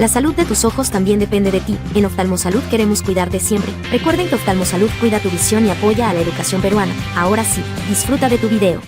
La salud de tus ojos también depende de ti. En Oftalmosalud queremos cuidarte siempre. Recuerden que Oftalmosalud cuida tu visión y apoya a la educación peruana. Ahora sí, disfruta de tu video.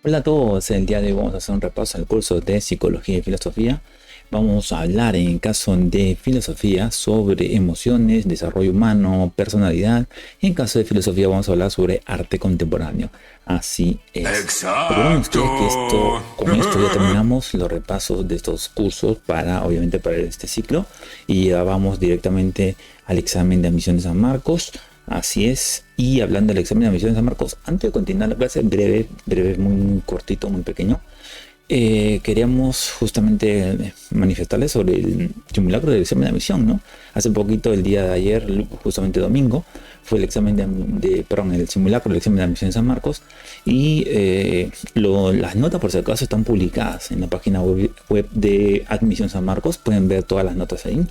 Hola a todos, el día de hoy vamos a hacer un repaso al curso de Psicología y Filosofía. Vamos a hablar en el caso de filosofía sobre emociones, desarrollo humano, personalidad. Y en caso de filosofía vamos a hablar sobre arte contemporáneo. Así es. Recuerden ustedes que con esto ya terminamos los repasos de estos cursos obviamente para este ciclo. Y ya vamos directamente al examen de admisión de San Marcos. Así es. Y hablando del examen de admisión de San Marcos, antes de continuar la clase, breve, muy cortito, muy pequeño. Queríamos justamente manifestarles sobre el simulacro del examen de admisión, ¿no? Hace poquito, el día de ayer, justamente domingo, fue el examen el simulacro del examen de admisión en San Marcos. Y las notas, por si acaso, están publicadas en la página web de Admisión San Marcos. Pueden ver todas las notas ahí.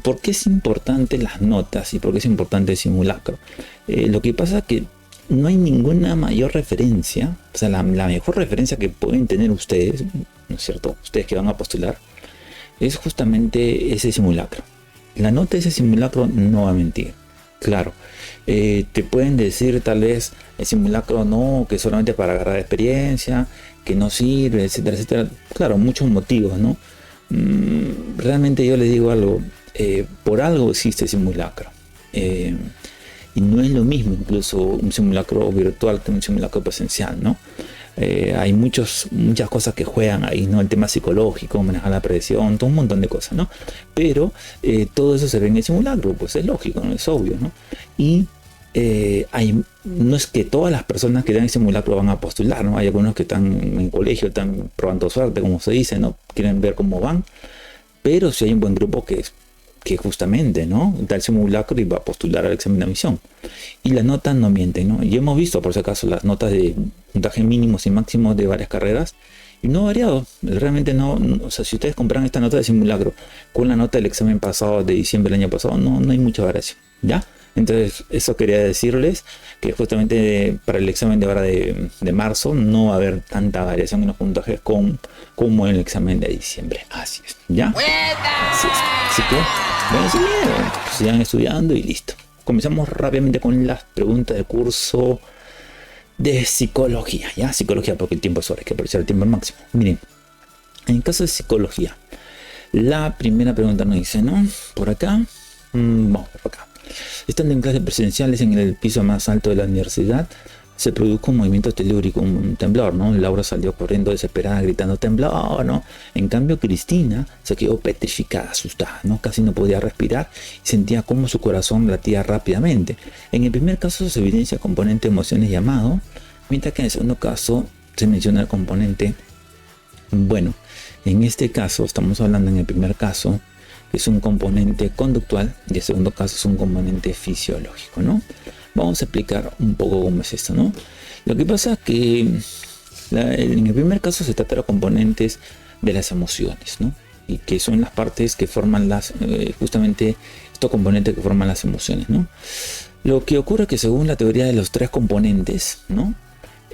¿Por qué es importante las notas y por qué es importante el simulacro? Lo que pasa es que no hay ninguna mayor referencia, o sea, la mejor referencia que pueden tener ustedes, ¿no es cierto? Ustedes que van a postular, es justamente ese simulacro. La nota de ese simulacro no va a mentir. Claro, te pueden decir tal vez el simulacro no, que solamente para agarrar experiencia, que no sirve, etcétera, etcétera. Claro, muchos motivos, ¿no? Realmente yo les digo algo, por algo existe simulacro. Y no es lo mismo incluso un simulacro virtual que un simulacro presencial, ¿no? Hay muchas cosas que juegan ahí, ¿no? El tema psicológico, manejar la presión, todo un montón de cosas, ¿no? Pero todo eso se ve en el simulacro, pues es lógico, ¿no? Es obvio, ¿no? Y no es que todas las personas que dan el simulacro van a postular, ¿no? Hay algunos que están en colegio, están probando suerte, como se dice, ¿no? Quieren ver cómo van, pero si hay un buen grupo que justamente, ¿no? Da el simulacro y va a postular al examen de admisión. Y las notas no mienten, ¿no? Y hemos visto, por si acaso, las notas de puntaje mínimos y máximos de varias carreras y no ha variado. Realmente no, o sea, si ustedes compran esta nota de simulacro con la nota del examen pasado de diciembre del año pasado, no hay mucha variación, ¿ya? Entonces, eso quería decirles que justamente para el examen de ahora de marzo no va a haber tanta variación en los puntajes como en el examen de diciembre. Así es, ¿ya? Así es. Así que, bueno, sin miedo, sigan estudiando y listo. Comenzamos rápidamente con las preguntas del curso de psicología, ¿ya? Psicología, porque el tiempo es hora, hay que aprovechar el tiempo al máximo. Miren, en el caso de psicología, la primera pregunta nos dice, ¿no? Por acá, vamos por acá. Estando en clases presenciales en el piso más alto de la universidad, se produjo un movimiento telúrico, un temblor, ¿no? Laura salió corriendo desesperada, gritando temblor, ¿no? En cambio, Cristina se quedó petrificada, asustada, ¿no? Casi no podía respirar y sentía como su corazón latía rápidamente. En el primer caso se evidencia el componente emociones llamado, mientras que en el segundo caso se menciona el componente, bueno, en este caso estamos hablando en el primer caso, es un componente conductual y el segundo caso es un componente fisiológico, ¿no? Vamos a explicar un poco cómo es esto, ¿no? Lo que pasa es que en el primer caso se trata de los componentes de las emociones, ¿no? Y que son las partes que forman justamente estos componentes que forman las emociones, ¿no? Lo que ocurre es que según la teoría de los tres componentes, ¿no?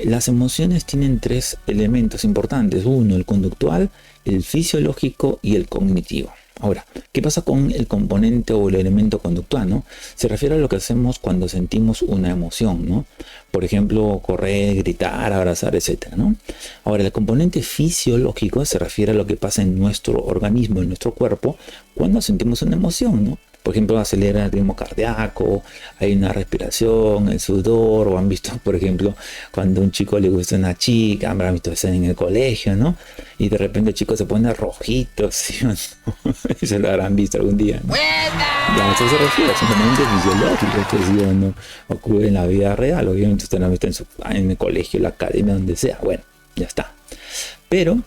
Las emociones tienen tres elementos importantes. Uno, el conductual, el fisiológico y el cognitivo. Ahora, ¿qué pasa con el componente o el elemento conductual, ¿no? Se refiere a lo que hacemos cuando sentimos una emoción, ¿no? Por ejemplo, correr, gritar, abrazar, etcétera, ¿no? Ahora, el componente fisiológico se refiere a lo que pasa en nuestro organismo, en nuestro cuerpo, cuando sentimos una emoción, ¿no? Por ejemplo, acelera el ritmo cardíaco, hay una respiración, el sudor, o han visto, por ejemplo, cuando a un chico le gusta una chica, habrán visto eso en el colegio, ¿no? Y de repente el chico se pone rojito, ¿sí? Y se lo habrán visto algún día, ¿no? Ya, eso se refiere, es un componente fisiológico que sí o no ocurre en la vida real. Obviamente usted lo ha visto en el colegio, en la academia, donde sea. Bueno, ya está. Pero,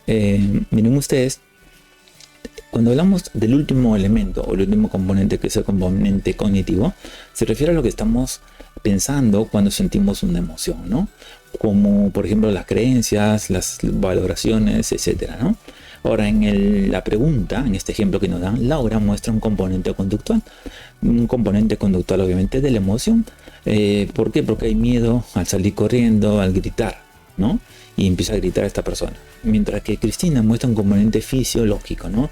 miren ustedes, cuando hablamos del último elemento o el último componente, que es el componente cognitivo, se refiere a lo que estamos pensando cuando sentimos una emoción, ¿no? Como por ejemplo las creencias, las valoraciones, etcétera, ¿no? Ahora, en la pregunta, en este ejemplo que nos dan, Laura muestra un componente conductual. Un componente conductual, obviamente, de la emoción. ¿Por qué? Porque hay miedo al salir corriendo, al gritar, ¿no? Y empieza a gritar a esta persona. Mientras que Cristina muestra un componente fisiológico, ¿no?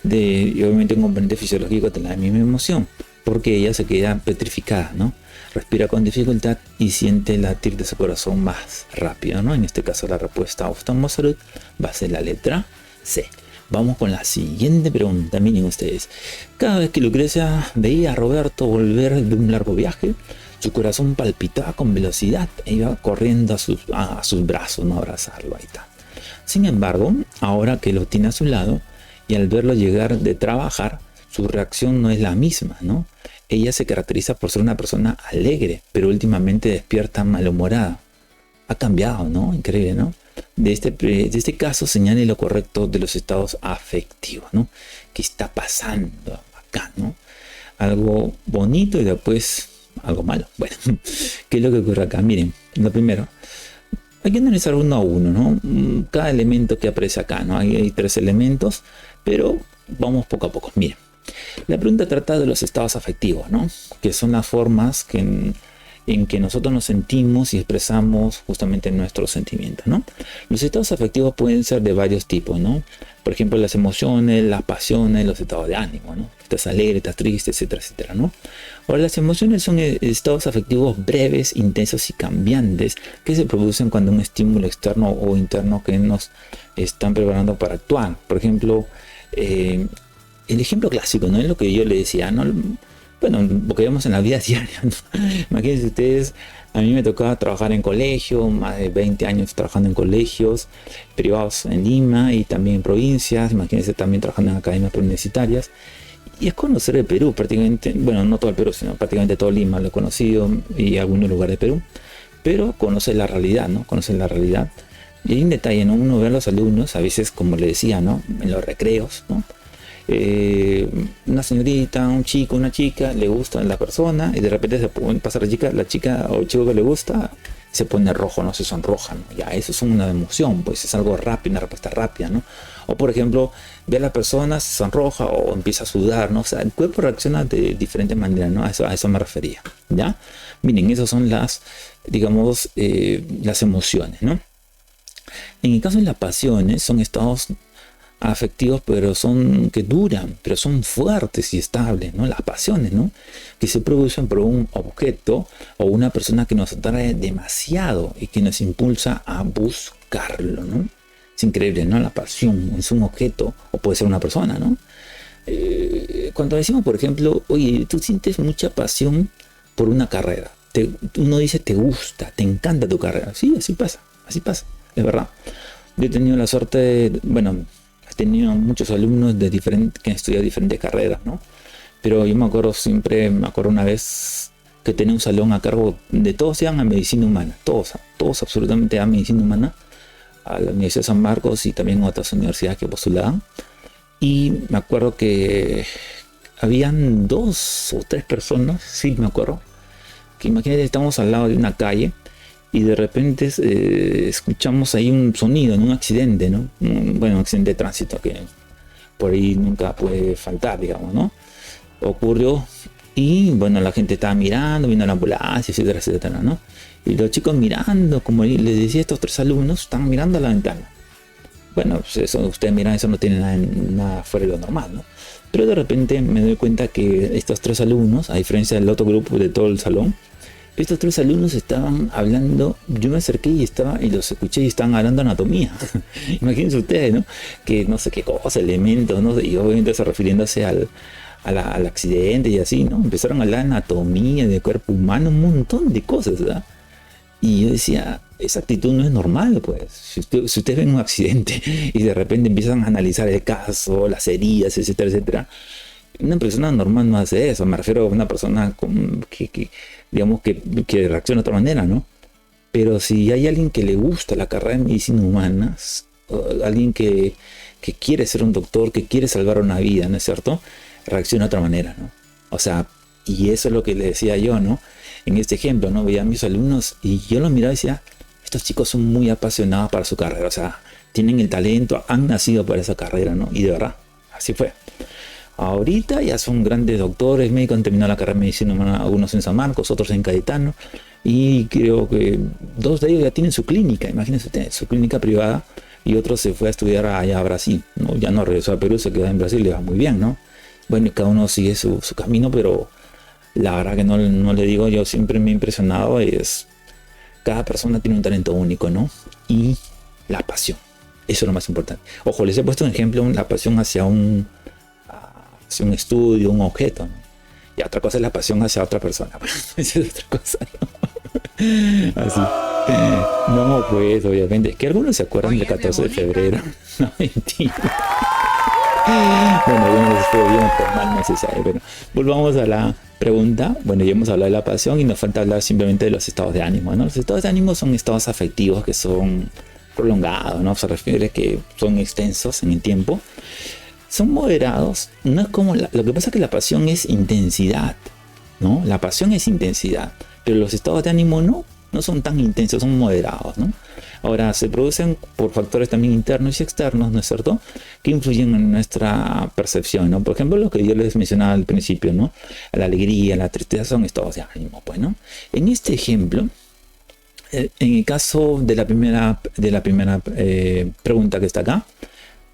Y obviamente un componente fisiológico de la misma emoción, porque ella se queda petrificada, ¿no? Respira con dificultad y siente latir de su corazón más rápido, ¿no? En este caso la respuesta a oftalmosalud va a ser la letra C. Vamos con la siguiente pregunta. Miren ustedes, cada vez que Lucrecia veía a Roberto volver de un largo viaje, su corazón palpitaba con velocidad e iba corriendo a sus brazos, ¿no? A abrazarlo, ahí está. Sin embargo, ahora que lo tiene a su lado y al verlo llegar de trabajar, su reacción no es la misma, ¿no? Ella se caracteriza por ser una persona alegre, pero últimamente despierta malhumorada. Ha cambiado, ¿no? Increíble, ¿no? De este caso señale lo correcto de los estados afectivos, ¿no? ¿Qué está pasando acá, ¿no? Algo bonito y después algo malo. Bueno, ¿qué es lo que ocurre acá? Miren, lo primero, hay que analizar uno a uno, ¿no? Cada elemento que aparece acá, ¿no? Hay 3 elementos, pero vamos poco a poco. Miren, la pregunta trata de los estados afectivos, ¿no? Que son las formas en que nosotros nos sentimos y expresamos justamente nuestros sentimientos, ¿no? Los estados afectivos pueden ser de varios tipos, ¿no? Por ejemplo, las emociones, las pasiones, los estados de ánimo, ¿no? Estás alegre, estás triste, etcétera, etcétera, ¿no? Ahora, las emociones son estados afectivos breves, intensos y cambiantes que se producen cuando un estímulo externo o interno que nos están preparando para actuar. Por ejemplo, el ejemplo clásico, ¿no? Es lo que yo le decía, ¿no? Bueno, lo que vemos en la vida diaria, ¿no? Imagínense ustedes, a mí me tocaba trabajar en colegio, más de 20 años trabajando en colegios privados en Lima y también en provincias. Imagínense también trabajando en academias universitarias. Y es conocer el Perú prácticamente, bueno, no todo el Perú, sino prácticamente todo Lima lo he conocido y algunos lugares de Perú. Pero conocer la realidad, ¿no? Conocer la realidad. Y hay un detalle, ¿no? Uno ve a los alumnos, a veces, como le decía, ¿no? En los recreos, ¿no? Una señorita, un chico, una chica, le gusta la persona y de repente pasa la chica o el chico que le gusta, se pone rojo, no se sonroja, ¿no? Ya, eso es una emoción, pues es algo rápido, una respuesta rápida, ¿no? O por ejemplo, ve a la persona, se sonroja o empieza a sudar, ¿no? O sea, el cuerpo reacciona de diferentes maneras, ¿no? A eso me refería, ¿ya? Miren, esas son digamos, las emociones, ¿no? En el caso de las pasiones, son estados afectivos, pero que duran, pero son fuertes y estables, ¿no? Las pasiones, ¿no? Que se producen por un objeto o una persona que nos atrae demasiado y que nos impulsa a buscarlo, ¿no? Es increíble, ¿no? La pasión es un objeto o puede ser una persona, ¿no? Cuando decimos, por ejemplo, oye, tú sientes mucha pasión por una carrera, uno dice te gusta, te encanta tu carrera. Sí, así pasa, es verdad. Yo he tenido la suerte, bueno, he tenido muchos alumnos que han estudiado diferentes carreras, ¿no? Pero yo me acuerdo una vez que tenía un salón a cargo de todos, iban a medicina humana, todos absolutamente a medicina humana, a la Universidad de San Marcos y también a otras universidades que postulaban. Y me acuerdo que habían 2 o 3 personas, sí me acuerdo, que imagínate, estamos al lado de una calle y de repente escuchamos ahí un sonido en un accidente, ¿no? Bueno, un accidente de tránsito que por ahí nunca puede faltar, digamos, ¿no? Ocurrió y bueno, la gente estaba mirando, vino la ambulancia, etcétera, etcétera, ¿no? Y los chicos mirando, como les decía, estos 3 alumnos estaban mirando a la ventana. Bueno, pues eso, ustedes miran, eso no tiene nada fuera de lo normal, ¿no? Pero de repente me doy cuenta que estos 3 alumnos, a diferencia del otro grupo de todo el salón, estos 3 alumnos estaban hablando, yo me acerqué y los escuché y estaban hablando anatomía. Imagínense ustedes, ¿no? Que no sé qué cosa, elementos, ¿no? Y obviamente se refiriéndose al accidente y así, ¿no? Empezaron a hablar de anatomía, de cuerpo humano, un montón de cosas, ¿verdad? Y yo decía, esa actitud no es normal, pues. Si ustedes ven un accidente y de repente empiezan a analizar el caso, las heridas, etcétera, etcétera, una persona normal no hace eso. Me refiero a una persona digamos que reacciona de otra manera, ¿no? Pero si hay alguien que le gusta la carrera de medicina humana, alguien que quiere ser un doctor, que quiere salvar una vida, ¿no es cierto? Reacciona de otra manera, ¿no? O sea, y eso es lo que le decía yo, ¿no? En este ejemplo, ¿no? Veía a mis alumnos y yo los miraba y decía, estos chicos son muy apasionados para su carrera, o sea, tienen el talento, han nacido para esa carrera, ¿no? Y de verdad, así fue. Ahorita ya son grandes doctores, médicos, han terminado la carrera de medicina, algunos en San Marcos, otros en Cayetano, y creo que 2 de ellos ya tienen su clínica, imagínense, su clínica privada, y otro se fue a estudiar allá a Brasil, ¿no? Ya no regresó a Perú, se quedó en Brasil, le va muy bien, ¿no? Bueno, y cada uno sigue su camino, pero la verdad que no le digo, yo siempre me he impresionado, cada persona tiene un talento único, ¿no? Y la pasión, eso es lo más importante. Ojo, les he puesto un ejemplo, la pasión hacia un estudio, un objeto, ¿no? Y otra cosa es la pasión hacia otra persona. Bueno, esa es otra cosa, ¿no? Así. No, pues, obviamente. Que algunos se acuerdan del 14 de febrero. No, mentira. Bueno, yo no les estoy bien por mal, no se sabe. Pero volvamos a la pregunta. Bueno, ya hemos hablado de la pasión y nos falta hablar simplemente de los estados de ánimo, ¿no? Los estados de ánimo son estados afectivos que son prolongados, ¿no? Se refiere que son extensos en el tiempo. Son moderados, no es como lo que pasa es que la pasión es intensidad, ¿no? La pasión es intensidad, pero los estados de ánimo no son tan intensos, son moderados, ¿no? Ahora, se producen por factores también internos y externos, ¿no es cierto?, que influyen en nuestra percepción, ¿no? Por ejemplo, lo que yo les mencionaba al principio, ¿no? La alegría, la tristeza son estados de ánimo, pues, ¿no? En este ejemplo, en el caso de la primera pregunta que está acá,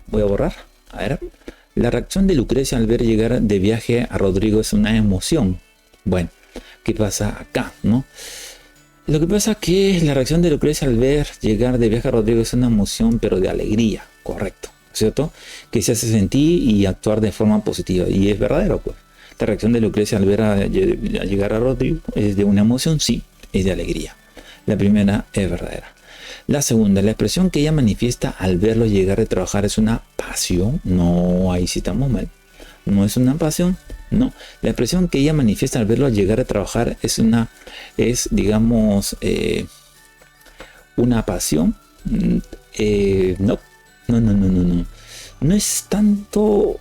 voy a borrar. A ver, la reacción de Lucrecia al ver llegar de viaje a Rodrigo es una emoción. Bueno, ¿qué pasa acá, no? Lo que pasa es que la reacción de Lucrecia al ver llegar de viaje a Rodrigo es una emoción, pero de alegría, correcto, ¿cierto? Que se hace sentir y actuar de forma positiva. Y es verdadero, pues. La reacción de Lucrecia al ver a llegar a Rodrigo es de una emoción, sí, es de alegría. La primera es verdadera. La segunda, la expresión que ella manifiesta al verlo llegar de trabajar es una pasión. No, ahí sí estamos mal. No es una pasión, no. La expresión que ella manifiesta al verlo llegar a trabajar es digamos, una pasión. No. No es tanto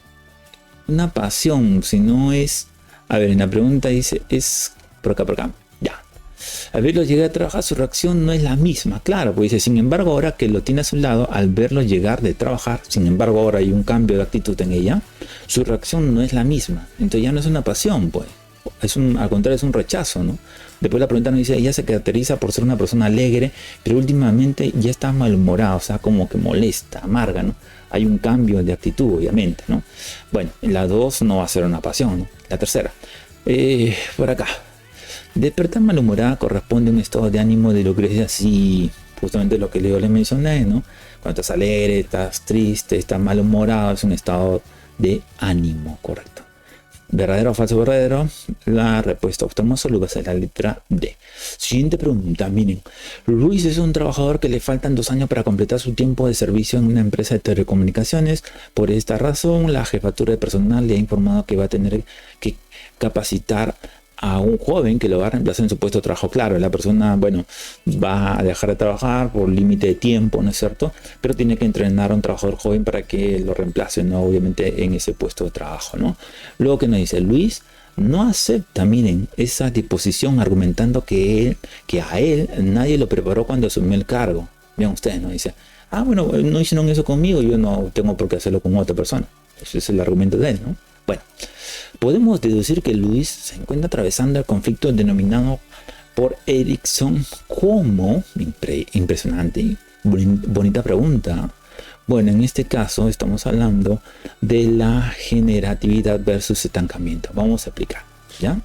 una pasión, sino es, a ver, en la pregunta dice, es por acá. Al verlo llegar a trabajar, su reacción no es la misma, claro, pues dice, sin embargo, ahora que lo tiene a su lado, al verlo llegar de trabajar, sin embargo, ahora hay un cambio de actitud en ella, su reacción no es la misma, entonces ya no es una pasión, pues, al contrario, es un rechazo, ¿no? Después la pregunta nos dice, ella se caracteriza por ser una persona alegre, pero últimamente ya está malhumorada, o sea, como que molesta, amarga, ¿no? Hay un cambio de actitud, obviamente, ¿no? Bueno, la 2 no va a ser una pasión, ¿no? La tercera, por acá. Despertar malhumorada corresponde a un estado de ánimo de Lucrecia, sí, justamente lo que yo les mencioné, ¿no? Cuando estás alegre, estás triste, estás malhumorado, es un estado de ánimo, correcto. ¿Verdadero o falso verdadero? La respuesta oftalmosóloga es la letra D. Siguiente pregunta, miren. Luis es un trabajador que le faltan 2 años para completar su tiempo de servicio en una empresa de telecomunicaciones. Por esta razón, la jefatura de personal le ha informado que va a tener que capacitar a un joven que lo va a reemplazar en su puesto de trabajo. Claro, la persona, bueno, va a dejar de trabajar por límite de tiempo, ¿no es cierto? Pero tiene que entrenar a un trabajador joven para que lo reemplace, ¿no? Obviamente en ese puesto de trabajo, ¿no? Luego que nos dice, Luis no acepta, miren, esa disposición argumentando que a él nadie lo preparó cuando asumió el cargo. Vean ustedes, ¿no? Dice, bueno, no hicieron eso conmigo, yo no tengo por qué hacerlo con otra persona. Ese es el argumento de él, ¿no? Bueno, podemos deducir que Luis se encuentra atravesando el conflicto denominado por Erickson como, impresionante, bonita pregunta. Bueno, en este caso estamos hablando de la generatividad versus estancamiento. Vamos a explicar, ¿ya?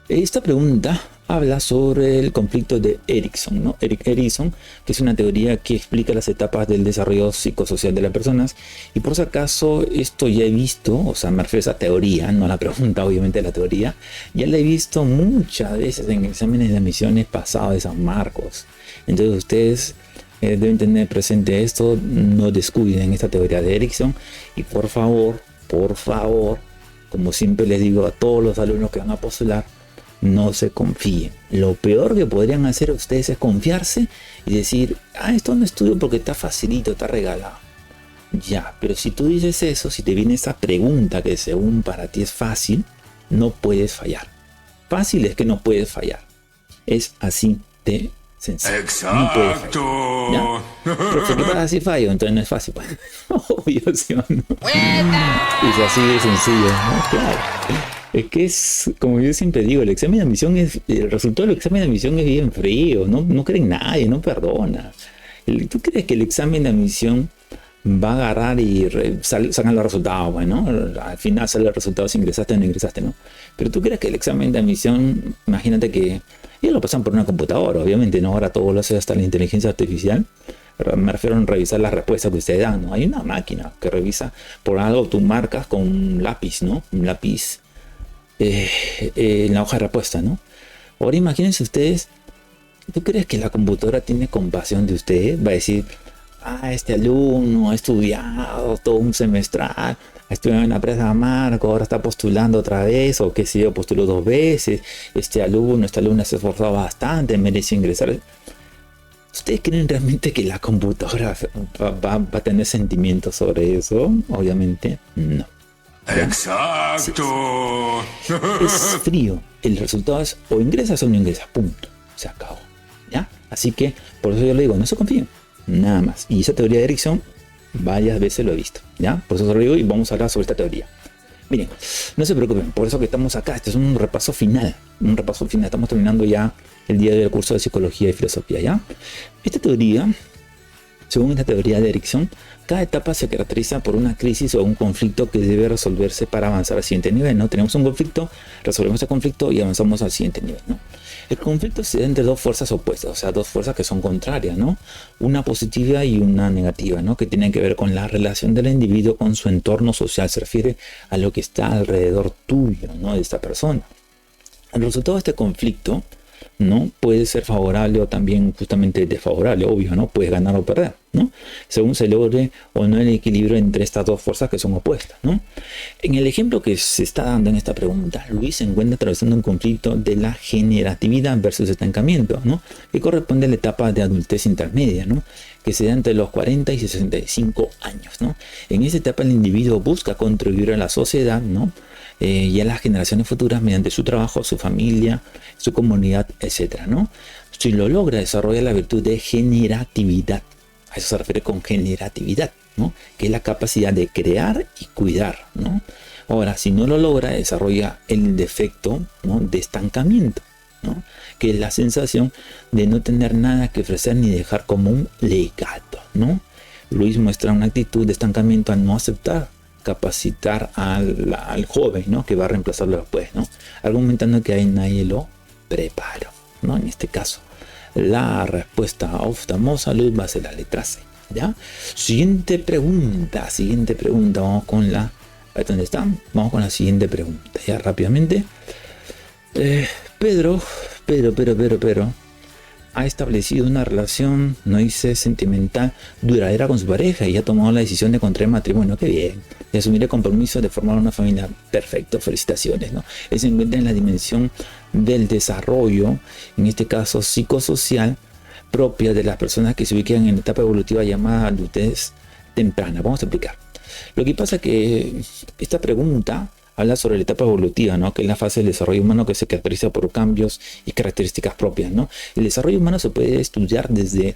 Esta pregunta habla sobre el conflicto de Erickson, ¿no? Erickson, que es una teoría que explica las etapas del desarrollo psicosocial de las personas. Y por si acaso, esto ya he visto, o sea, me refiero a esa teoría, no a la pregunta, obviamente la teoría, ya la he visto muchas veces en exámenes de admisiones pasados de San Marcos. Entonces ustedes deben tener presente esto, no descuiden esta teoría de Erickson. Y por favor, como siempre les digo a todos los alumnos que van a postular, no se confíen. Lo peor que podrían hacer ustedes es confiarse y decir, esto no estudio porque está facilito, está regalado. Ya, pero si tú dices eso, si te viene esa pregunta que según para ti es fácil, no puedes fallar. Fácil es que no puedes fallar. Es así de sencillo. No puede fallar. ¿Ya? Profe, ¿qué pasa si fallo? Entonces no es fácil. Obvio, ¿sí o no? Es así de sencillo, ¿no? Claro. Es que es, como yo siempre digo, el examen de admisión es, el resultado del examen de admisión es bien frío, no cree en nadie, no perdona. ¿Tú crees que el examen de admisión va a agarrar y sacan los resultados? Bueno, al final sale el resultado si ingresaste o no ingresaste, ¿no? Pero tú crees que el examen de admisión, imagínate que ellos lo pasan por una computadora, obviamente, ¿no? Ahora todo lo hace hasta la inteligencia artificial. Pero me refiero a revisar las respuestas que ustedes dan, ¿no? Hay una máquina que revisa por algo, tú marcas con un lápiz, ¿no? Un lápiz en la hoja de respuesta, ¿no? Ahora imagínense ustedes, ¿tú crees que la computadora tiene compasión de ustedes? Va a decir, este alumno ha estudiado todo un semestral, ha estudiado en la empresa Marco, ahora está postulando otra vez, o qué sé yo, postuló 2 veces, esta alumna se ha esforzado bastante, merece ingresar. ¿Ustedes creen realmente que la computadora va a tener sentimientos sobre eso? Obviamente no. ¿Ya? Exacto. Es frío. El resultado es o ingresas o no ingresas. Punto. Se acabó. ¿Ya? Así que por eso yo le digo, no se confíen. Nada más. Y esa teoría de Erickson varias veces lo he visto. ¿Ya? Por eso se lo digo y vamos a hablar sobre esta teoría. Miren, no se preocupen, por eso que estamos acá. Este es un repaso final. Un repaso final. Estamos terminando ya el día del curso de Psicología y Filosofía. ¿Ya? Esta teoría, según esta teoría de Erickson, cada etapa se caracteriza por una crisis o un conflicto que debe resolverse para avanzar al siguiente nivel, ¿no? Tenemos un conflicto, resolvemos ese conflicto y avanzamos al siguiente nivel, ¿no? El conflicto se da entre dos fuerzas opuestas, o sea, dos fuerzas que son contrarias, ¿no? Una positiva y una negativa, ¿no? Que tienen que ver con la relación del individuo con su entorno social, se refiere a lo que está alrededor tuyo, ¿no? De esta persona. El resultado de este conflicto, ¿no? Puede ser favorable o también justamente desfavorable, obvio, ¿no? Puedes ganar o perder, ¿no? Según se logre o no el equilibrio entre estas dos fuerzas que son opuestas, ¿no? En el ejemplo que se está dando en esta pregunta, Luis se encuentra atravesando un conflicto de la generatividad versus estancamiento, ¿no? Que corresponde a la etapa de adultez intermedia, ¿no? Que se da entre los 40 y 65 años, ¿no? En esta etapa el individuo busca contribuir a la sociedad, ¿no? Y a las generaciones futuras mediante su trabajo, su familia, su comunidad, etcétera, ¿no? Si lo logra, desarrolla la virtud de generatividad. A eso se refiere con generatividad, ¿no? Que es la capacidad de crear y cuidar, ¿no? Ahora, si no lo logra, desarrolla el defecto, ¿no? De estancamiento, ¿no? Que es la sensación de no tener nada que ofrecer ni dejar como un legado, ¿no? Luis muestra una actitud de estancamiento al no aceptar capacitar al joven, ¿no? Que va a reemplazarlo después, ¿no? Argumentando que ahí nadie lo preparó, ¿no? En este caso, la respuesta a oftalmosalud va a ser la letra C, ¿ya? Siguiente pregunta, vamos con la... ¿Dónde están? Vamos con la siguiente pregunta, ya rápidamente. Pedro ha establecido una relación, no dice sentimental, duradera con su pareja y ha tomado la decisión de contraer matrimonio. Qué bien. De asumir el compromiso de formar una familia. Perfecto, felicitaciones, ¿no? Él se encuentra en la dimensión del desarrollo, en este caso psicosocial, propia de las personas que se ubican en la etapa evolutiva llamada adultez temprana. Vamos a explicar. Lo que pasa es que esta pregunta habla sobre la etapa evolutiva, ¿no? Que es la fase del desarrollo humano que se caracteriza por cambios y características propias, ¿no? El desarrollo humano se puede estudiar desde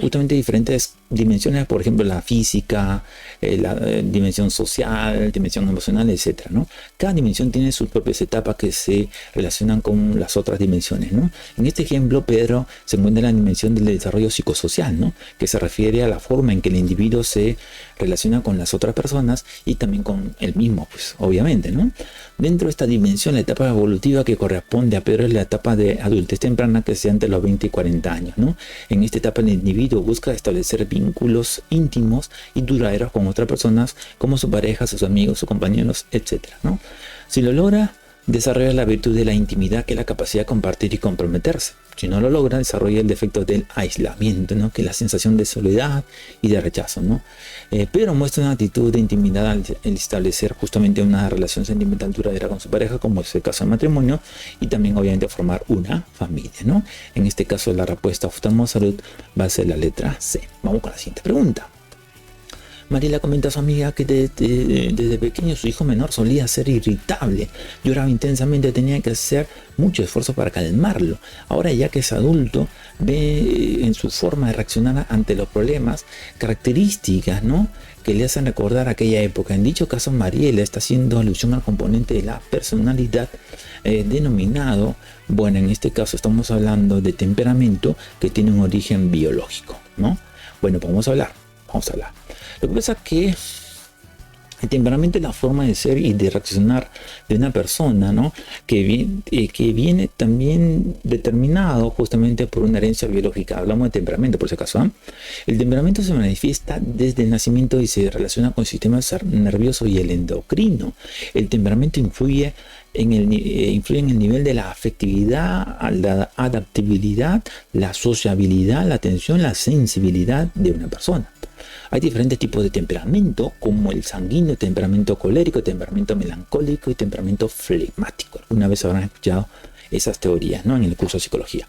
justamente diferentes dimensiones, por ejemplo, la física, la dimensión social, dimensión emocional, etcétera, ¿no? Cada dimensión tiene sus propias etapas que se relacionan con las otras dimensiones, ¿no? En este ejemplo, Pedro se encuentra en la dimensión del desarrollo psicosocial, ¿no? Que se refiere a la forma en que el individuo se relaciona con las otras personas y también con él mismo, pues obviamente, ¿no? Dentro de esta dimensión, la etapa evolutiva que corresponde a Pedro es la etapa de adultez temprana que se da entre los 20 y 40 años, ¿no? En esta etapa el individuo busca establecer vínculos íntimos y duraderos con otras personas como su pareja, sus amigos, sus compañeros, etcétera, ¿no? Si lo logra, desarrolla la virtud de la intimidad, que es la capacidad de compartir y comprometerse. Si no lo logra, desarrolla el defecto del aislamiento, ¿no? Que es la sensación de soledad y de rechazo, ¿no? Pero muestra una actitud de intimidad al establecer justamente una relación sentimental duradera con su pareja, como es el caso del matrimonio, y también obviamente formar una familia, ¿no? En este caso la respuesta oftalmosalud va a ser la letra C. Vamos con la siguiente pregunta. Mariela comenta a su amiga que desde pequeño su hijo menor solía ser irritable, lloraba intensamente, tenía que hacer mucho esfuerzo para calmarlo. Ahora ya que es adulto, ve en su forma de reaccionar ante los problemas características, ¿no?, que le hacen recordar aquella época. En dicho caso, Mariela está haciendo alusión al componente de la personalidad denominado, bueno, en este caso estamos hablando de temperamento que tiene un origen biológico, ¿no? Bueno, pues vamos a hablar. Lo que pasa es que el temperamento es la forma de ser y de reaccionar de una persona, ¿no?, que viene también determinado justamente por una herencia biológica. Hablamos de temperamento por si acaso, ¿eh? El temperamento se manifiesta desde el nacimiento y se relaciona con el sistema nervioso y el endocrino. El temperamento influye en el nivel de la afectividad, la adaptabilidad, la sociabilidad, la atención, la sensibilidad de una persona. Hay diferentes tipos de temperamento, como el sanguíneo, temperamento colérico, temperamento melancólico y temperamento flegmático. Alguna vez habrán escuchado esas teorías, ¿no?, en el curso de psicología.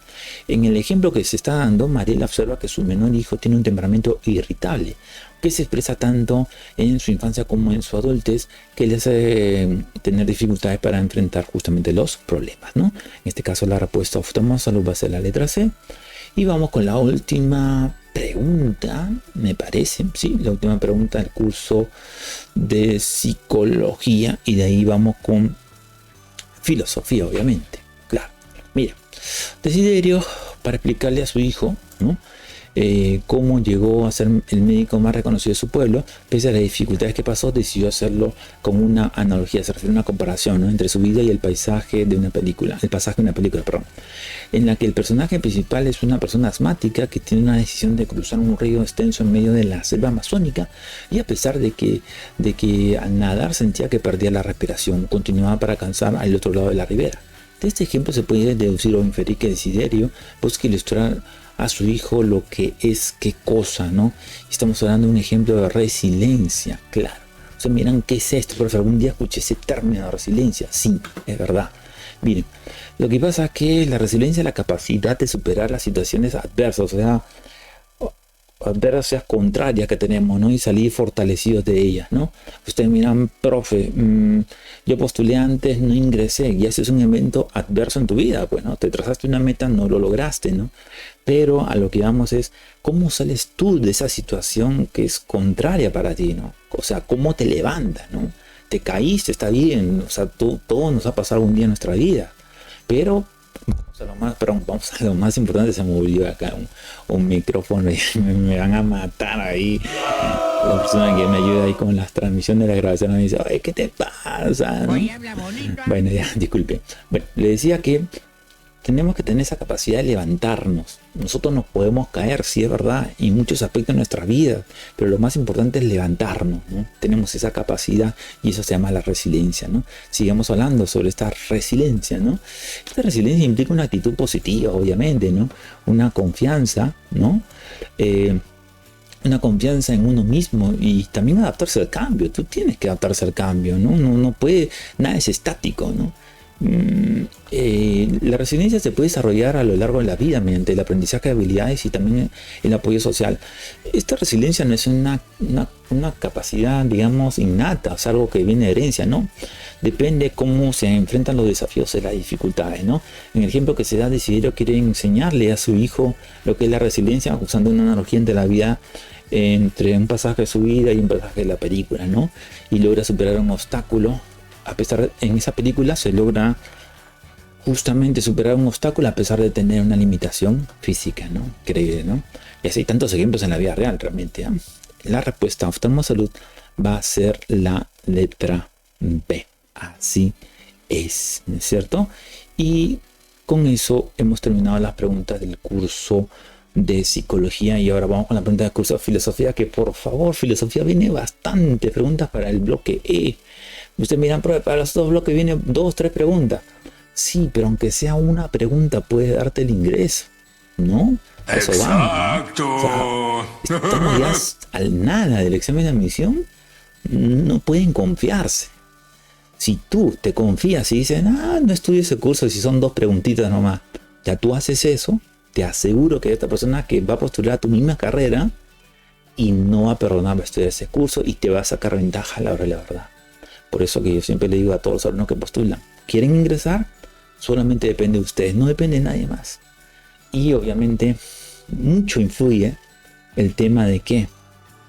En el ejemplo que se está dando, Mariela observa que su menor hijo tiene un temperamento irritable, que se expresa tanto en su infancia como en su adultez, que le hace tener dificultades para enfrentar justamente los problemas, ¿no? En este caso la respuesta oftalmosalud va a ser la letra C. Y vamos con la última pregunta, me parece, sí, la última pregunta del curso de psicología, y de ahí vamos con filosofía, obviamente. Claro, mira, Desiderio, para explicarle a su hijo, ¿no?, cómo llegó a ser el médico más reconocido de su pueblo, pese a las dificultades que pasó, decidió hacerlo como una analogía, se refiere a una comparación, ¿no?, entre su vida y el pasaje de una película, en la que el personaje principal es una persona asmática que tiene una decisión de cruzar un río extenso en medio de la selva amazónica, y a pesar de que al nadar sentía que perdía la respiración, continuaba para alcanzar al otro lado de la ribera. De este ejemplo se puede deducir o inferir que Desiderio busca ilustrar a su hijo lo que es qué cosa, ¿no? Estamos hablando de un ejemplo de resiliencia, claro. O sea, miran, ¿qué es esto? Por algún día escuché ese término de resiliencia. Sí, es verdad. Miren, lo que pasa es que la resiliencia es la capacidad de superar las situaciones adversas, o sea, adversas contrarias que tenemos, ¿no?, y salir fortalecidos de ellas, ¿no? Ustedes miran, profe, yo postulé antes, no ingresé, y ese es un evento adverso en tu vida, pues, ¿no? Te trazaste una meta, no lo lograste, ¿no? Pero a lo que vamos es, ¿cómo sales tú de esa situación que es contraria para ti, ¿no? O sea, ¿cómo te levantas, ¿no? Te caíste, está bien, o sea, todo nos ha pasado un día en nuestra vida, pero vamos a lo más importante. Se me olvidó acá un micrófono y me van a matar ahí. La persona que me ayuda ahí con las transmisiones de la grabación me dice, oye, ¿qué te pasa?, ¿no? Bueno, ya, disculpe. Bueno, le decía que tenemos que tener esa capacidad de levantarnos. Nosotros nos podemos caer, sí, es verdad, en muchos aspectos de nuestra vida, pero lo más importante es levantarnos, ¿no? Tenemos esa capacidad y eso se llama la resiliencia, ¿no? Sigamos hablando sobre esta resiliencia, ¿no? Esta resiliencia implica una actitud positiva, obviamente, ¿no? Una confianza, ¿no? Una confianza en uno mismo y también adaptarse al cambio. Tú tienes que adaptarse al cambio, ¿no? No puede, nada es estático, ¿no? La resiliencia se puede desarrollar a lo largo de la vida mediante el aprendizaje de habilidades y también el apoyo social. Esta resiliencia no es una capacidad, digamos, innata, es algo que viene de herencia, ¿no? Depende cómo se enfrentan los desafíos y las dificultades, ¿no? En el ejemplo que se da, Desiderio quiere enseñarle a su hijo lo que es la resiliencia, usando una analogía entre la vida, entre un pasaje de su vida y un pasaje de la película, ¿no? Y logra superar un obstáculo. A pesar, en esa película se logra justamente superar un obstáculo a pesar de tener una limitación física, ¿no? Increíble, ¿no? Y así hay tantos ejemplos en la vida real, realmente, ¿eh? La respuesta a oftalmosalud va a ser la letra B. Así es, ¿no es cierto? Y con eso hemos terminado las preguntas del curso de psicología y ahora vamos con la pregunta del curso de filosofía, que por favor, filosofía viene bastante preguntas para el bloque E. Ustedes miran, para los dos bloques vienen 2, 3 preguntas. Sí, pero aunque sea una pregunta puede darte el ingreso, ¿no? Eso Exacto. Va, ¿no? O sea, estamos ya al nada del examen de admisión. No pueden confiarse. Si tú te confías y dices, no estudio ese curso si son 2 preguntitas nomás, ya tú haces eso, te aseguro que esta persona que va a postular a tu misma carrera y no va a perdonar estudiar ese curso y te va a sacar ventaja a la hora de la verdad. Por eso que yo siempre le digo a todos los alumnos que postulan, ¿quieren ingresar? Solamente depende de ustedes, no depende de nadie más. Y obviamente mucho influye el tema de qué,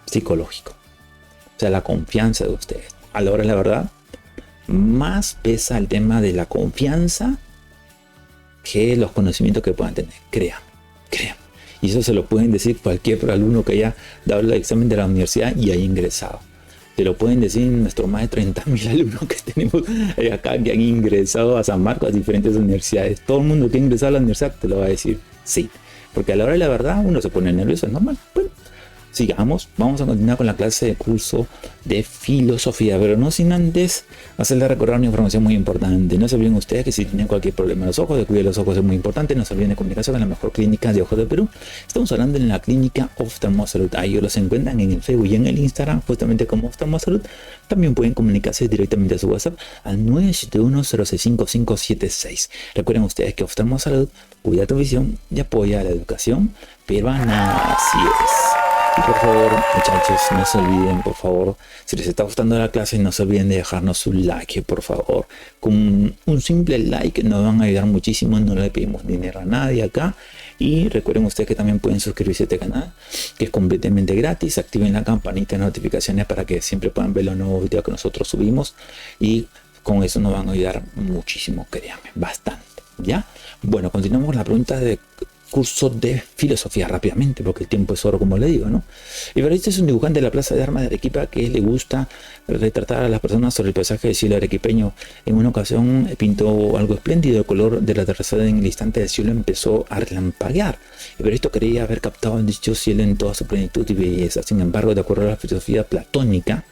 psicológico, o sea, la confianza de ustedes. A la hora de la verdad, más pesa el tema de la confianza que los conocimientos que puedan tener. Créanme. Y eso se lo pueden decir cualquier alumno que haya dado el examen de la universidad y haya ingresado. Te lo pueden decir nuestros más de 30.000 alumnos que tenemos acá, que han ingresado a San Marcos, a diferentes universidades. Todo el mundo que ha ingresado a la universidad te lo va a decir sí. Porque a la hora de la verdad uno se pone nervioso, es normal. Bueno, sigamos, vamos a continuar con la clase de curso de filosofía, pero no sin antes hacerle recordar una información muy importante. No se olviden ustedes que si tienen cualquier problema en los ojos, de cuidar los ojos es muy importante. No se olviden de comunicarse con la mejor clínica de ojos de Perú. Estamos hablando en la clínica Oftalmosalud. Ahí los encuentran en el Facebook y en el Instagram, justamente como Oftalmosalud. También pueden comunicarse directamente a su WhatsApp al 971-065576. Recuerden ustedes que Oftalmosalud cuida tu visión y apoya a la educación peruana. Así es. Y por favor, muchachos, no se olviden, por favor, si les está gustando la clase, no se olviden de dejarnos un like, por favor. Con un simple like nos van a ayudar muchísimo, no le pedimos dinero a nadie acá. Y recuerden ustedes que también pueden suscribirse a este canal, que es completamente gratis. Activen la campanita de notificaciones para que siempre puedan ver los nuevos videos que nosotros subimos. Y con eso nos van a ayudar muchísimo, créanme, bastante, ¿ya? Bueno, continuamos con la pregunta de curso de filosofía rápidamente, porque el tiempo es oro, como le digo, ¿no? Evaristo es un dibujante de la Plaza de Armas de Arequipa que le gusta retratar a las personas sobre el paisaje del cielo arequipeño. En una ocasión pintó algo espléndido, el color del atardecer en el instante del cielo empezó a relampaguear. Evaristo creía haber captado el dicho cielo en toda su plenitud y belleza. Sin embargo, de acuerdo a la filosofía platónica,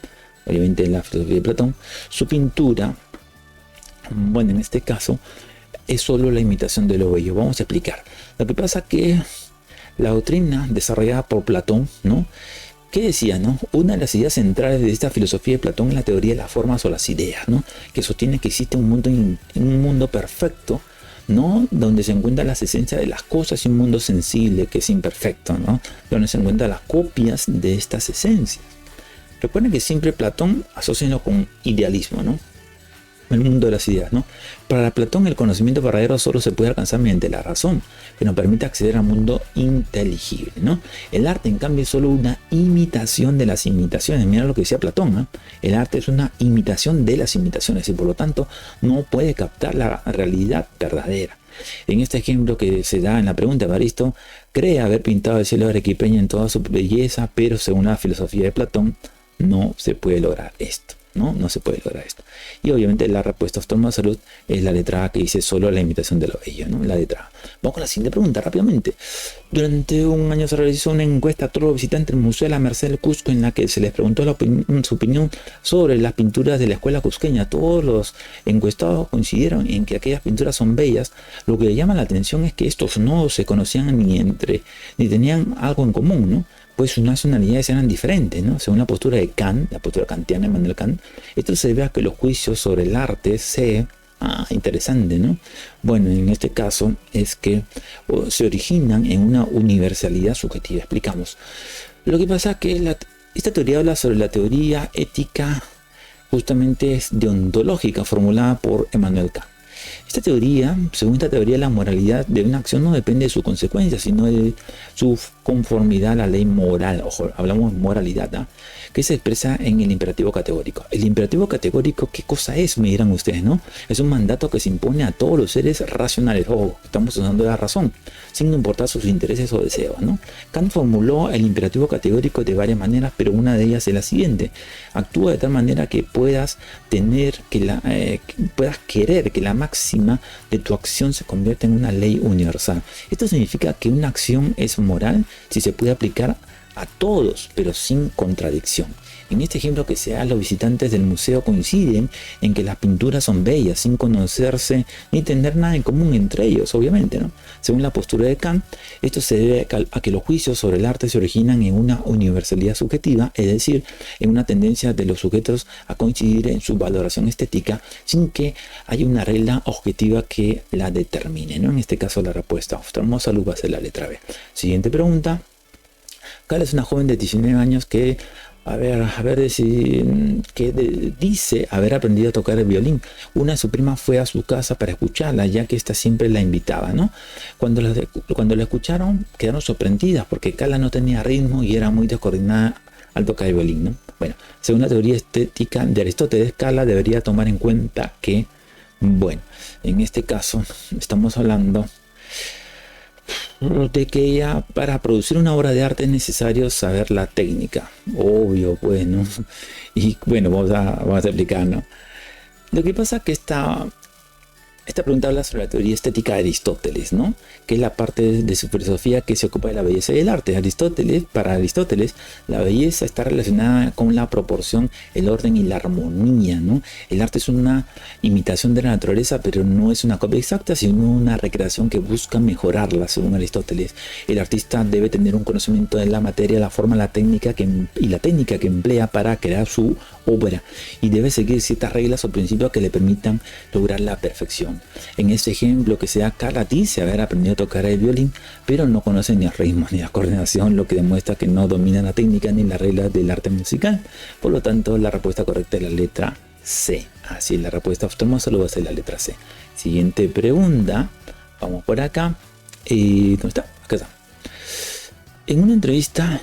obviamente la filosofía de Platón, su pintura, bueno, en este caso, es solo la imitación de lo bello. Vamos a explicar. Lo que pasa que la doctrina desarrollada por Platón, ¿no? ¿Qué decía, no? Una de las ideas centrales de esta filosofía de Platón es la teoría de las formas o las ideas, ¿no? Que sostiene que existe un mundo perfecto, ¿no? Donde se encuentran las esencias de las cosas y un mundo sensible que es imperfecto, ¿no? Donde se encuentran las copias de estas esencias. Recuerden que siempre Platón asocia con idealismo, ¿no? El mundo de las ideas, ¿no? Para Platón el conocimiento verdadero solo se puede alcanzar mediante la razón, que nos permite acceder al mundo inteligible, ¿no? El arte, en cambio, es solo una imitación de las imitaciones. Mira lo que decía Platón, ¿no? El arte es una imitación de las imitaciones y por lo tanto no puede captar la realidad verdadera. En este ejemplo que se da en la pregunta, Evaristo cree haber pintado el cielo arequipeño en toda su belleza, pero según la filosofía de Platón no se puede lograr esto. No se puede lograr esto. Y obviamente la respuesta Oftalmosalud es la letra A, que dice solo la imitación de lo bello, ¿no? La letra A. Vamos con la siguiente pregunta rápidamente. Durante un año se realizó una encuesta a todos los visitantes del Museo de la Merced del Cusco en la que se les preguntó su opinión sobre las pinturas de la escuela cusqueña. Todos los encuestados coincidieron en que aquellas pinturas son bellas. Lo que llama la atención es que estos no se conocían ni tenían algo en común, ¿no? Pues sus nacionalidades eran diferentes, ¿no? Según la postura de Kant, la postura kantiana de Immanuel Kant, esto se debe a que los juicios sobre el arte interesante, ¿no? Bueno, en este caso es que se originan en una universalidad subjetiva. Explicamos. Lo que pasa es que esta teoría habla sobre la teoría ética, justamente es deontológica, formulada por Immanuel Kant. Según esta teoría, la moralidad de una acción no depende de su consecuencia, sino de su conformidad a la ley moral. Ojo, hablamos de moralidad, ¿no? Que se expresa en el imperativo categórico. El imperativo categórico, ¿qué cosa es? Me dirán ustedes, ¿no? Es un mandato que se impone a todos los seres racionales. Ojo, estamos usando la razón, sin importar sus intereses o deseos, ¿no? Kant formuló el imperativo categórico de varias maneras, pero una de ellas es la siguiente: actúa de tal manera que puedas querer que la máxima de tu acción se convierta en una ley universal. Esto significa que una acción es moral si se puede aplicar a todos, pero sin contradicción. En este ejemplo que se da, los visitantes del museo coinciden en que las pinturas son bellas, sin conocerse ni tener nada en común entre ellos, obviamente, ¿no? Según la postura de Kant, esto se debe a que los juicios sobre el arte se originan en una universalidad subjetiva, es decir, en una tendencia de los sujetos a coincidir en su valoración estética sin que haya una regla objetiva que la determine, ¿no? En este caso la respuesta Oftalmosalud va a ser la letra B. Siguiente pregunta. Carla es una joven de 19 años que dice haber aprendido a tocar el violín. Una de sus primas fue a su casa para escucharla, ya que ésta siempre la invitaba, ¿no? Cuando la escucharon, quedaron sorprendidas porque Carla no tenía ritmo y era muy descoordinada al tocar el violín, ¿no? Bueno, según la teoría estética de Aristóteles, Carla debería tomar en cuenta que, bueno, en este caso estamos hablando de que ella, para producir una obra de arte es necesario saber la técnica, obvio, pues, ¿no? Y bueno, vamos a explicar, ¿no? Lo que pasa es que esta pregunta habla sobre la teoría estética de Aristóteles, ¿no? Que es la parte de su filosofía que se ocupa de la belleza y el arte. Para Aristóteles, la belleza está relacionada con la proporción, el orden y la armonía, ¿no? El arte es una imitación de la naturaleza, pero no es una copia exacta, sino una recreación que busca mejorarla, según Aristóteles. El artista debe tener un conocimiento de la materia, la forma, la técnica que emplea para crear su obra, y debe seguir ciertas reglas o principios que le permitan lograr la perfección. En este ejemplo que se da, Carla dice haber aprendido a tocar el violín, pero no conoce ni el ritmo ni la coordinación, lo que demuestra que no domina la técnica ni las reglas del arte musical. Por lo tanto, la respuesta correcta es la letra C. Así es, la respuesta oftalmosa va a ser la letra C. Siguiente pregunta, vamos por acá. ¿Dónde está? Acá está. En una entrevista,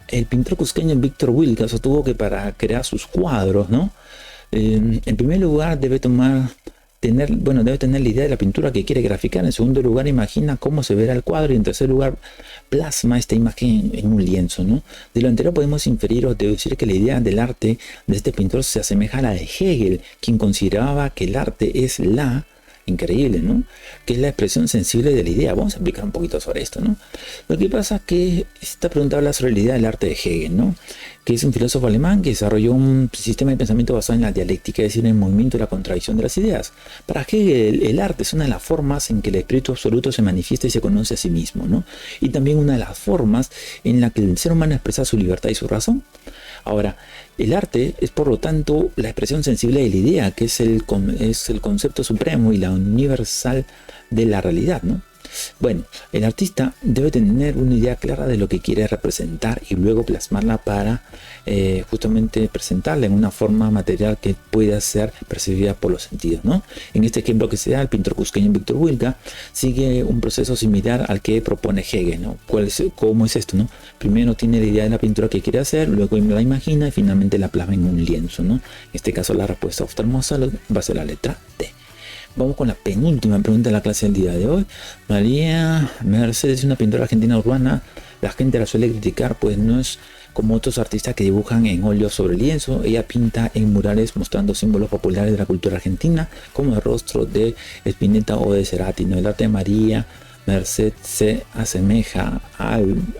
el pintor cusqueño Víctor Wilca sostuvo que para crear sus cuadros, ¿no? En primer lugar debe tener la idea de la pintura que quiere graficar. En segundo lugar, imagina cómo se verá el cuadro. Y en tercer lugar, plasma esta imagen en un lienzo, ¿no? De lo anterior podemos inferir o deducir que la idea del arte de este pintor se asemeja a la de Hegel, quien consideraba que el arte es increíble, ¿no? Que es la expresión sensible de la idea. Vamos a explicar un poquito sobre esto, ¿no? Lo que pasa es que esta pregunta habla sobre la idea del arte de Hegel, ¿no? Que es un filósofo alemán que desarrolló un sistema de pensamiento basado en la dialéctica, es decir, en el movimiento y la contradicción de las ideas. Para Hegel, el arte es una de las formas en que el espíritu absoluto se manifiesta y se conoce a sí mismo, ¿no? Y también una de las formas en la que el ser humano expresa su libertad y su razón. Ahora, el arte es por lo tanto la expresión sensible de la idea, que es el concepto supremo y la universal de la realidad, ¿no? Bueno, el artista debe tener una idea clara de lo que quiere representar y luego plasmarla para justamente presentarla en una forma material que pueda ser percibida por los sentidos, ¿no? En este ejemplo que se da, el pintor cusqueño Víctor Wilca sigue un proceso similar al que propone Hegel, ¿no? ¿Cómo es esto, no? Primero tiene la idea de la pintura que quiere hacer, luego la imagina y finalmente la plasma en un lienzo, ¿no? En este caso la respuesta oftalmosa va a ser la letra D. Vamos con la penúltima pregunta de la clase del día de hoy. María Mercedes es una pintora argentina urbana. La gente la suele criticar, pues no es como otros artistas que dibujan en óleo sobre lienzo. Ella pinta en murales mostrando símbolos populares de la cultura argentina, como el rostro de Spinetta o de Cerati, ¿no? El arte de María Mercedes se asemeja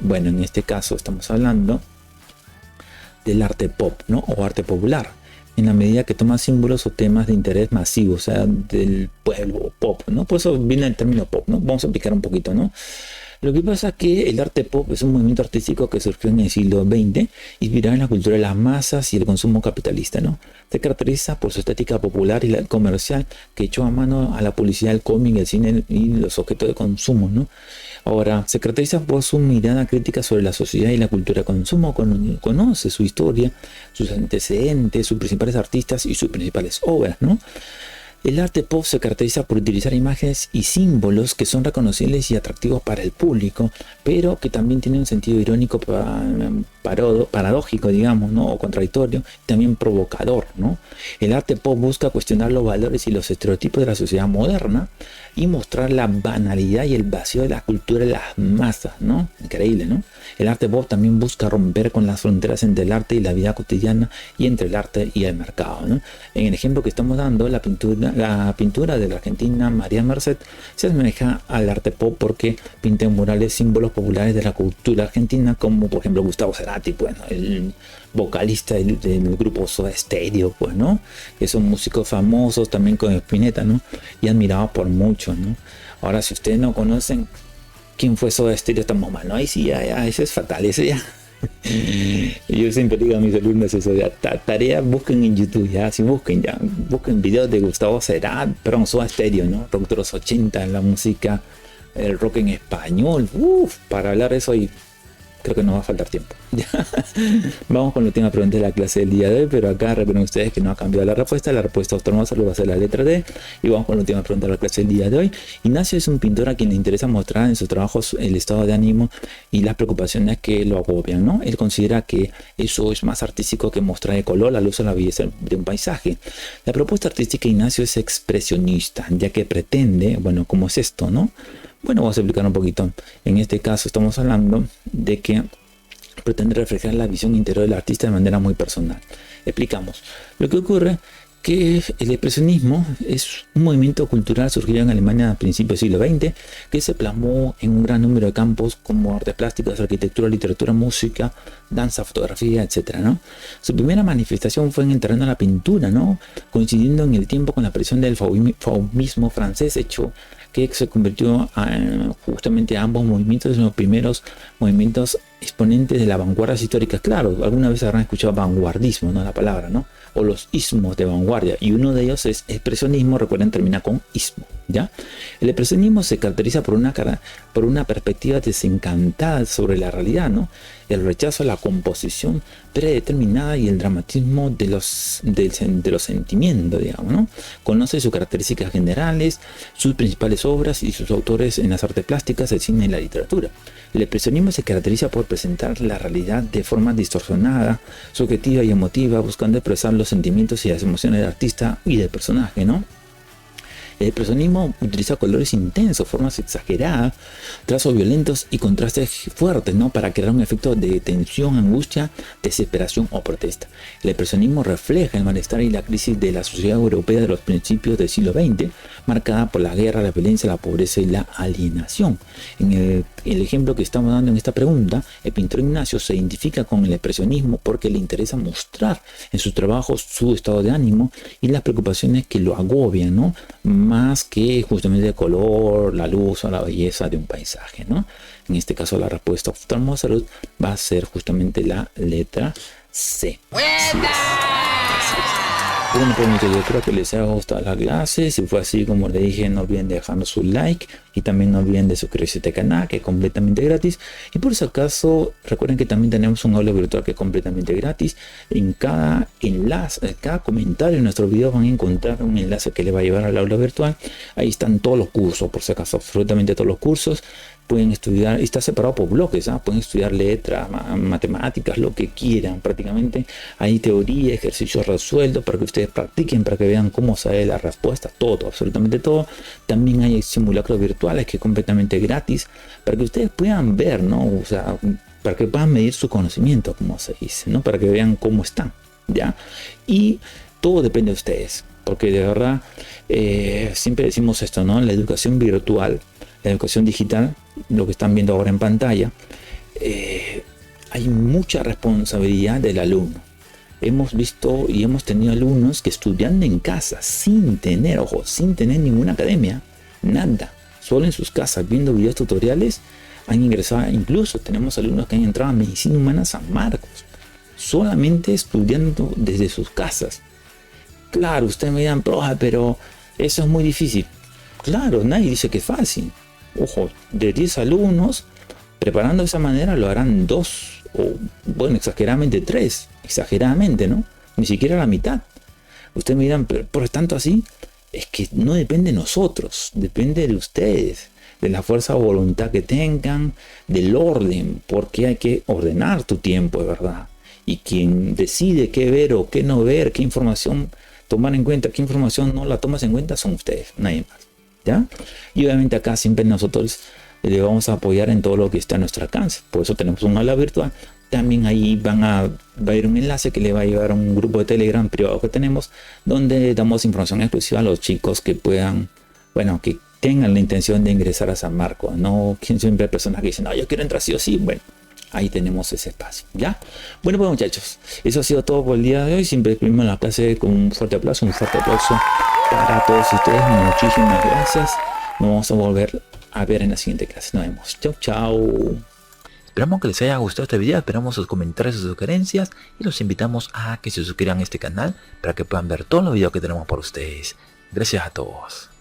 bueno, en este caso estamos hablando del arte pop, ¿no? O arte popular, en la medida que toma símbolos o temas de interés masivo, o sea, del pueblo pop, ¿no? Por eso viene el término pop, ¿no? Vamos a explicar un poquito, ¿no? Lo que pasa es que el arte pop es un movimiento artístico que surgió en el siglo XX, inspirado en la cultura de las masas y el consumo capitalista, ¿no? Se caracteriza por su estética popular y la comercial, que echó a mano a la publicidad, el cómic, el cine y los objetos de consumo, ¿no? Ahora, se caracteriza por su mirada crítica sobre la sociedad y la cultura de consumo, conoce su historia, sus antecedentes, sus principales artistas y sus principales obras, ¿no? El arte pop se caracteriza por utilizar imágenes y símbolos que son reconocibles y atractivos para el público, pero que también tienen un sentido irónico, paradójico, digamos, ¿no? O contradictorio, también provocador, ¿no? El arte pop busca cuestionar los valores y los estereotipos de la sociedad moderna y mostrar la banalidad y el vacío de la cultura de las masas, ¿no? Increíble, ¿no? El arte pop también busca romper con las fronteras entre el arte y la vida cotidiana y entre el arte y el mercado, ¿no? En el ejemplo que estamos dando, la pintura de la argentina María Mercedes se asemeja al arte pop porque pinta en murales símbolos populares de la cultura argentina, como por ejemplo Gustavo Cerati, pues, ¿no? El vocalista del grupo Soda Stereo, pues, ¿no? Que son músicos famosos también con Spinetta, ¿no? Y admirados por muchos, ¿no? Ahora, si ustedes no conocen quién fue Soda Stereo, estamos mal, ¿no? Ahí sí, ya, eso es fatal, eso ya. Yo siempre digo a mis alumnos eso, ya, tarea, busquen en YouTube, ya, si busquen videos de Gustavo Cerati, perdón, Soda Stereo, ¿no? Rock de los 80, la música, el rock en español, para hablar de eso hay creo que nos va a faltar tiempo. Vamos con la última pregunta de la clase del día de hoy, pero acá recuerden ustedes que no ha cambiado la respuesta oftalmosalud va a ser la letra D. Y vamos con la última pregunta de la clase del día de hoy. Ignacio es un pintor a quien le interesa mostrar en sus trabajos el estado de ánimo y las preocupaciones que lo agobian, ¿no? Él considera que eso es más artístico que mostrar el color, la luz o la belleza de un paisaje. La propuesta artística de Ignacio es expresionista, ya que pretende, bueno, ¿cómo es esto, no? Bueno, vamos a explicar un poquito. En este caso estamos hablando de que pretende reflejar la visión interior del artista de manera muy personal. Explicamos. Lo que ocurre que el expresionismo es un movimiento cultural surgido en Alemania a principios del siglo XX que se plasmó en un gran número de campos como artes plásticas, arquitectura, literatura, música, danza, fotografía, etc., ¿no? Su primera manifestación fue en el terreno de la pintura, ¿no? Coincidiendo en el tiempo con la aparición del fauvismo francés, hecho que se convirtió justamente a ambos movimientos en los primeros movimientos exponentes de las vanguardias históricas. Claro, alguna vez habrán escuchado vanguardismo, ¿no? La palabra, ¿no? O los ismos de vanguardia, y uno de ellos es expresionismo, recuerden, termina con ismo, ¿ya? El expresionismo se caracteriza por una perspectiva desencantada sobre la realidad, ¿no? El rechazo a la composición predeterminada y el dramatismo de los sentimientos, digamos, ¿no? Conoce sus características generales, sus principales obras y sus autores en las artes plásticas, el cine y la literatura. El expresionismo se caracteriza por presentar la realidad de forma distorsionada, subjetiva y emotiva, buscando expresar los sentimientos y las emociones del artista y del personaje, ¿no? El expresionismo utiliza colores intensos, formas exageradas, trazos violentos y contrastes fuertes, ¿no? Para crear un efecto de tensión, angustia, desesperación o protesta. El expresionismo refleja el malestar y la crisis de la sociedad europea de los principios del siglo XX, marcada por la guerra, la violencia, la pobreza y la alienación. En el ejemplo que estamos dando en esta pregunta, el pintor Ignacio se identifica con el expresionismo porque le interesa mostrar en sus trabajos su estado de ánimo y las preocupaciones que lo agobian, ¿no? Más que justamente el color, la luz o la belleza de un paisaje, ¿no? En este caso la respuesta oftalmosalud va a ser justamente la letra C. Así es. Bueno, pues muchachos, espero que les haya gustado la clase. Si fue así, como les dije, no olviden dejarnos su like y también no olviden de suscribirse a este canal, que es completamente gratis. Y por si acaso, recuerden que también tenemos un aula virtual que es completamente gratis. En cada enlace, en cada comentario en nuestro video van a encontrar un enlace que les va a llevar al aula virtual. Ahí están todos los cursos, por si acaso, absolutamente todos los cursos. Pueden estudiar, está separado por bloques, ¿ah? Pueden estudiar letras, matemáticas, lo que quieran prácticamente. Hay teoría, ejercicios resueltos para que ustedes practiquen, para que vean cómo sale la respuesta, todo, absolutamente todo. También hay simulacros virtuales que es completamente gratis, para que ustedes puedan ver, ¿no? O sea, para que puedan medir su conocimiento, como se dice, ¿no? Para que vean cómo están, ¿ya? Y todo depende de ustedes, porque de verdad, siempre decimos esto, ¿no? La educación virtual, la educación digital, lo que están viendo ahora en pantalla, hay mucha responsabilidad del alumno. Hemos visto y hemos tenido alumnos que estudiando en casa, sin tener ninguna academia, nada, solo en sus casas, viendo videos tutoriales, han ingresado. Incluso tenemos alumnos que han entrado a Medicina Humana San Marcos, solamente estudiando desde sus casas. Claro, ustedes me dirán, profe, pero eso es muy difícil. Claro, nadie dice que es fácil. Ojo, de 10 alumnos, preparando de esa manera lo harán 2, o bueno, exageradamente 3, exageradamente, ¿no? Ni siquiera la mitad. Ustedes me dirán, pero por tanto así, es que no depende de nosotros, depende de ustedes, de la fuerza de voluntad que tengan, del orden, porque hay que ordenar tu tiempo, de verdad. Y quien decide qué ver o qué no ver, qué información tomar en cuenta, qué información no la tomas en cuenta, son ustedes, nadie más. ¿Ya? Y obviamente acá siempre nosotros le vamos a apoyar en todo lo que está a nuestro alcance. Por eso tenemos un aula virtual. También ahí va a ir un enlace que le va a llevar a un grupo de Telegram privado que tenemos, donde damos información exclusiva a los chicos que puedan, bueno, que tengan la intención de ingresar a San Marcos. No, quien siempre hay personas que dicen, no, yo quiero entrar sí o sí. Bueno, ahí tenemos ese espacio, ¿ya? Bueno, pues muchachos, eso ha sido todo por el día de hoy. Siempre despedimos la clase con un fuerte aplauso para todos ustedes. Muchísimas gracias. Nos vamos a volver a ver en la siguiente clase. Nos vemos. Chau, chau. Esperamos que les haya gustado este video. Esperamos sus comentarios y sus sugerencias. Y los invitamos a que se suscriban a este canal para que puedan ver todos los videos que tenemos por ustedes. Gracias a todos.